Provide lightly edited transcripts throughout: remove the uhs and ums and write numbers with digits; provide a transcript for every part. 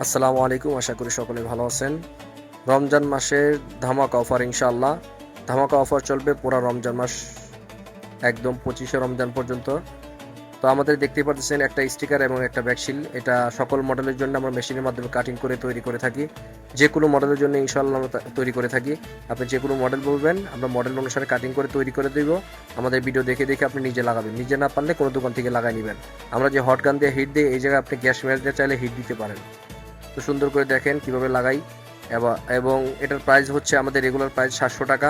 আসসালামু আলাইকুম, আশা করি সকলে ভালো আছেন। রমজান মাসের ধামাকা অফার, ইনশাআল্লাহ ধামাকা অফার চলবে পুরো রমজান মাস, একদম 25শে রমজান পর্যন্ত। তো আমাদের দেখতেই পাচ্ছেন একটা স্টিকার এবং একটা ব্যাকশিল, এটা সকল মডেলের জন্য আমরা মেশিনের মাধ্যমে কাটিং করে তৈরি করে থাকি। যে কোনো মডেলের জন্য ইনশাআল্লাহ আমরা তৈরি করে থাকি। আপনি যে কোনো মডেল বলবেন, আমরা মডেল অনুসারে কাটিং করে তৈরি করে দেব। আমাদের ভিডিও দেখে দেখে আপনি নিজে লাগাবেন, নিজে না পারলে কোনো দোকান থেকে লাগাই নেবেন। আমরা যে হট গান দিয়ে হিট দিই, এই জায়গায় আপনি গ্যাস ম্যাচ দিয়ে চাইলে হিট দিতে পারেন। তো সুন্দর করে দেখেন কিভাবে লাগাই। এবং এটার প্রাইস হচ্ছে, আমাদের রেগুলার প্রাইস 700 টাকা।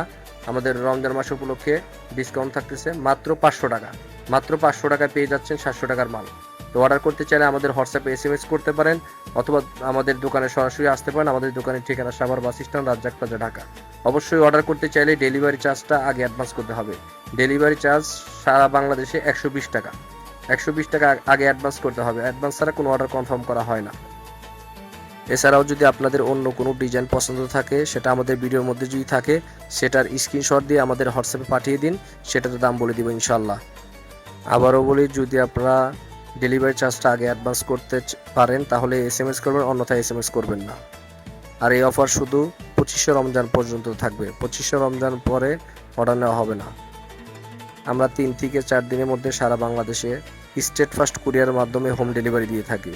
আমাদের রমজান মাস উপলক্ষে ডিসকাউন্ট থাকতেছে মাত্র 500 টাকা। মাত্র 500 টাকায় পেয়ে যাচ্ছেন 700 টাকার মাল। তো অর্ডার করতে চাইলে আমাদের হোয়াটসঅ্যাপে SMS করতে পারেন, অথবা আমাদের দোকানে সরাসরি আসতে পারেন। আমাদের দোকানের ঠিকানা Savar bus stand, Razzak plaza, Dhaka. অবশ্যই অর্ডার করতে চাইলে ডেলিভারি চার্জটা আগে অ্যাডভান্স করতে হবে। ডেলিভারি চার্জ সারা বাংলাদেশে 120 টাকা। 120 টাকা আগে অ্যাডভান্স করতে হবে। অ্যাডভান্স ছাড়া কোনো অর্ডার কনফার্ম করা হয় না। এছাড়াও যদি আপনাদের অন্য কোনো ডিজাইন পছন্দ থাকে, সেটা আমাদের ভিডিওর মধ্যে যদি থাকে, সেটার স্ক্রিনশট দিয়ে আমাদের হোয়াটসঅ্যাপে পাঠিয়ে দিন, সেটাতে দাম বলে দিব ইনশাআল্লাহ। আবারও বলি, যদি আপনারা ডেলিভারি চার্জটা আগে অ্যাডভান্স করতে পারেন তাহলে SMS করবেন, অন্যথায় SMS করবেন না। আর এই অফার শুধু 25শে রমজান পর্যন্ত থাকবে। 25শে রমজান পরে অর্ডার নেওয়া হবে না। আমরা 3 থেকে 4 দিনের মধ্যে সারা বাংলাদেশে স্টেট ফার্স্ট কুরিয়ারের মাধ্যমে হোম ডেলিভারি দিয়ে থাকি।